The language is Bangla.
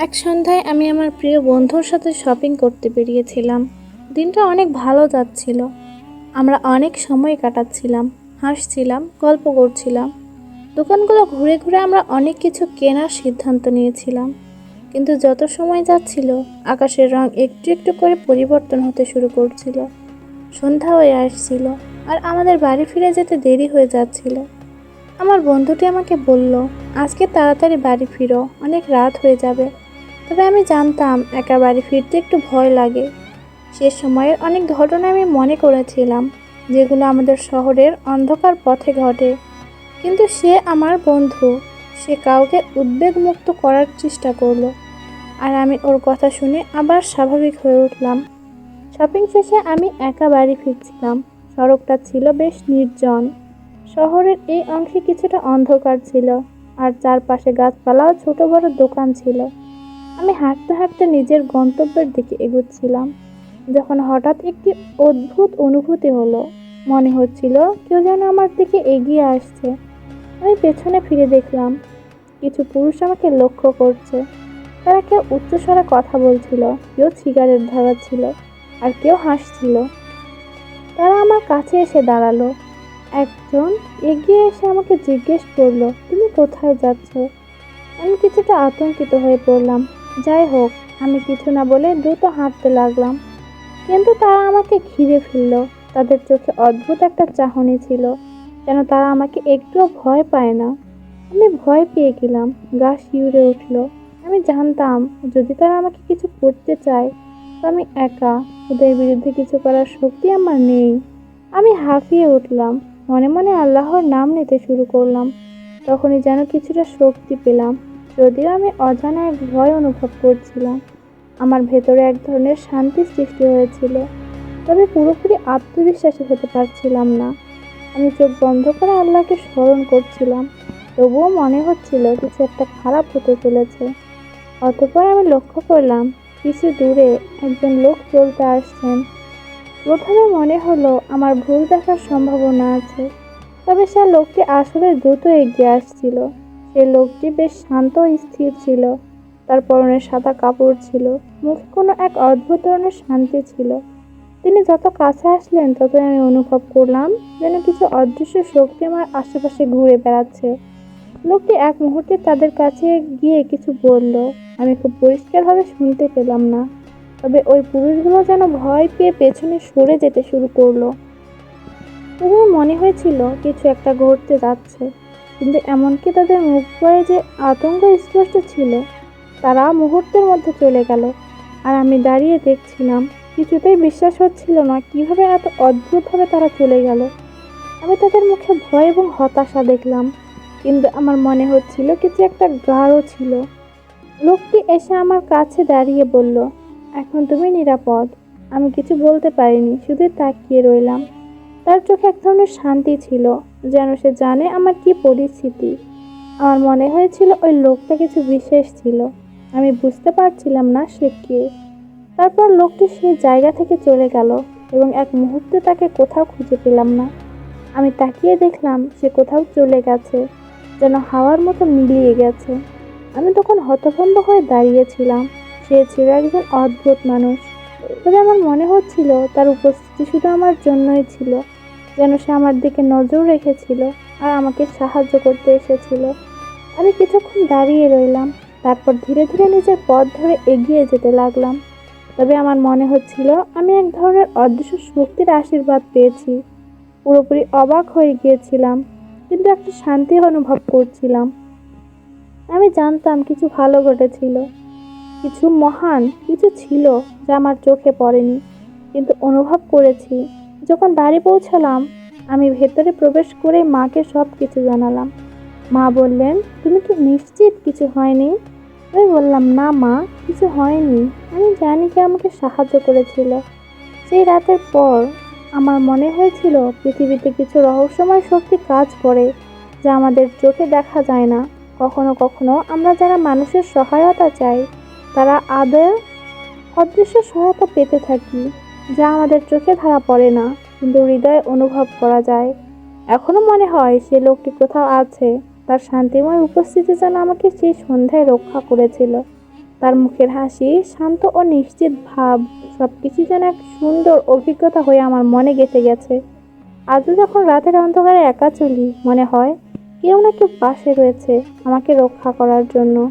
এক সন্ধ্যায় আমি আমার প্রিয় বন্ধুর সাথে শপিং করতে বেরিয়েছিলাম। দিনটা অনেক ভালো যাচ্ছিল। আমরা অনেক সময় কাটাচ্ছিলাম, হাসছিলাম, গল্প করছিলাম। দোকানগুলো ঘুরে ঘুরে আমরা অনেক কিছু কেনার সিদ্ধান্ত নিয়েছিলাম। কিন্তু যত সময় যাচ্ছিল, আকাশের রং একটু একটু করে পরিবর্তন হতে শুরু করছিল। সন্ধ্যা হয়ে আসছিল, আর আমাদের বাড়ি ফিরে যেতে দেরি হয়ে যাচ্ছিল। আমার বন্ধুটি আমাকে বলল, আজকে তাড়াতাড়ি বাড়ি ফিরো, অনেক রাত হয়ে যাবে। তবে আমি জানতাম একা বাড়ি ফিরতে একটু ভয় লাগে। সে সময়ের অনেক ঘটনা আমি মনে করেছিলাম, যেগুলো আমাদের শহরের অন্ধকার পথে ঘটে। কিন্তু সে আমার বন্ধু, সে কাউকে উদ্বেগমুক্ত করার চেষ্টা করলো। আর আমি ওর কথা শুনে আবার স্বাভাবিক হয়ে উঠলাম। শপিং শেষে আমি একা বাড়ি ফিরছিলাম। সড়কটা ছিল বেশ নির্জন। শহরের এই অংশে কিছুটা অন্ধকার ছিল, আর চারপাশে গাছপালা ও ছোট বড় দোকান ছিল। আমি হাঁটতে হাঁটতে নিজের গন্তব্যের দিকে এগোচ্ছিলাম, যখন হঠাৎ একটি অদ্ভুত অনুভূতি হলো। মনে হচ্ছিল কেউ যেন আমার দিকে এগিয়ে আসছে। আমি পেছনে ফিরে দেখলাম, কিছু পুরুষ আমাকে লক্ষ্য করছে। তারা কেউ উচ্চস্বরে কথা বলছিল, কেউ সিগারেট ধরাচ্ছিল, আর কেউ হাসছিল। তারা আমার কাছে এসে দাঁড়ালো। একজন এগিয়ে এসে আমাকে জিজ্ঞেস করলো, তুমি কোথায় যাচ্ছ? আমি কিছুটা আতঙ্কিত হয়ে পড়লাম। যাই হোক, আমি কিছু না বলে দ্রুত হাঁটতে লাগলাম। কিন্তু তারা আমাকে ঘিরে ফেলল। তাদের চোখে অদ্ভুত একটা চাহনি ছিল, যেন তারা আমাকে একটুও ভয় পায় না। আমি ভয় পেয়ে গেলাম, গা শিউরে উঠল। আমি জানতাম, যদি তারা আমাকে কিছু করতে চায়, তো আমি একা, ওদের বিরুদ্ধে কিছু করার শক্তি আমার নেই। আমি হাঁফিয়ে উঠলাম, মনে মনে আল্লাহর নাম নিতে শুরু করলাম। তখনই যেন কিছুটা শক্তি পেলাম। যদিও আমি অজানা এক ভয় অনুভব করছিলাম, আমার ভেতরে এক ধরনের শান্তি সৃষ্টি হয়েছিল। তবে পুরোপুরি আত্মবিশ্বাসী হতে পারছিলাম না। আমি চোখ বন্ধ করে আল্লাহকে স্মরণ করছিলাম, তবুও মনে হচ্ছিল কিছু একটা খারাপ হতে চলেছে। অতঃপর আমি লক্ষ্য করলাম, কিছু দূরে একজন লোক চলতে আসছেন। প্রথমে মনে হলো আমার ভুল দেখার সম্ভাবনা আছে, তবে সে লোকটি আসলে দ্রুত এগিয়ে আসছিল। সে লোকটি বেশ শান্ত ও স্থির ছিল। তার পরনে সাদা কাপড় ছিল, মুখে কোনো এক অদ্ভুত ধরনের শান্তি ছিল। তিনি যত কাছে আসলেন, ততই আমি অনুভব করলাম যেন কিছু অদৃশ্য শক্তি আমার আশেপাশে ঘুরে বেড়াচ্ছে। লোকটি এক মুহূর্তে তাদের কাছে গিয়ে কিছু বলল। আমি খুব পরিষ্কারভাবে শুনতে পেলাম না, তবে ওই পুরুষগুলো যেন ভয় পেয়ে পেছনে সরে যেতে শুরু করলো। তবুও মনে হয়েছিল কিছু একটা ঘটতে যাচ্ছে। কিন্তু এমনকি তাদের মুখ বয়ে যে আতঙ্ক স্পষ্ট ছিল। তারা মুহূর্তের মধ্যে চলে গেল, আর আমি দাঁড়িয়ে দেখছিলাম। কিছুতেই বিশ্বাস হচ্ছিল না কিভাবে এত অদ্ভুতভাবে তারা চলে গেল। আমি তাদের মুখে ভয় এবং হতাশা দেখলাম, কিন্তু আমার মনে হচ্ছিল কিছু একটা গাঢ় ছিল। লোকটি এসে আমার কাছে দাঁড়িয়ে বলল, এখন তুমি নিরাপদ। আমি কিছু বলতে পারিনি, শুধু তাকিয়ে রইলাম। তার চোখে এক ধরনের শান্তি ছিল, যেন সে জানে আমার কি পরিস্থিতি। আমার মনে হয়েছিল ওই লোকটা কিছু বিশেষ ছিল। আমি বুঝতে পারছিলাম না সে কে। তারপর লোকটি সেই জায়গা থেকে চলে গেল, এবং এক মুহূর্তে তাকে কোথাও খুঁজে পেলাম না। আমি তাকিয়ে দেখলাম সে কোথাও চলে গেছে, যেন হাওয়ার মতো মিলিয়ে গেছে। আমি তখন হতভম্ব হয়ে দাঁড়িয়েছিলাম। সে ছিল একজন অদ্ভুত মানুষ, তবে আমার মনে হচ্ছিল তার উপস্থিতি শুধু আমার জন্যই ছিল, যেন সে আমার দিকে নজর রেখেছিল আর আমাকে সাহায্য করতে এসেছিল। আমি কিছুক্ষণ দাঁড়িয়ে রইলাম, তারপর ধীরে ধীরে নিজের পথ ধরে এগিয়ে যেতে লাগলাম। তবে আমার মনে হচ্ছিল আমি এক ধরনের অদৃশ্য শক্তির আশীর্বাদ পেয়েছি। পুরোপুরি অবাক হয়ে গিয়েছিলাম, কিন্তু একটা শান্তি অনুভব করছিলাম। আমি জানতাম কিছু ভালো ঘটেছিল, কিছু মহান কিছু ছিল যা আমার চোখে পড়েনি, কিন্তু অনুভব করেছি। যখন বাড়ি পৌঁছালাম, আমি ভেতরে প্রবেশ করে মাকে সব কিছু জানালাম। মা বললেন, তুমি কি নিশ্চিত কিছু হয়নি? আমি বললাম, না মা, কিছু হয়নি। আমি জানি কে আমাকে সাহায্য করেছিল। সেই রাতের পর আমার মনে হয়েছিল পৃথিবীতে কিছু রহস্যময় শক্তি কাজ করে, যা আমাদের চোখে দেখা যায় না। কখনো কখনো আমরা যারা মানুষের সহায়তা চাই, তারা অদৃশ্য সহায়তা পেতে থাকি, যা আমাদের চোখে ধরা পড়ে না, কিন্তু হৃদয়ে অনুভব করা যায়। এখনো মনে হয় সে লোকটি কোথাও আছে। তার শান্তিময় উপস্থিতি যেন আমাকে সেই সন্ধ্যায় রক্ষা করেছিল। তার মুখের হাসি, শান্ত ও নিশ্চিত ভাব, সবকিছু যেন এক সুন্দর অভিজ্ঞতা হয়ে আমার মনে গেঁথে গেছে। আজও যখন রাতের অন্ধকারে একা চলি, মনে হয় কেউ না কেউ পাশে রয়েছে আমাকে রক্ষা করার জন্য।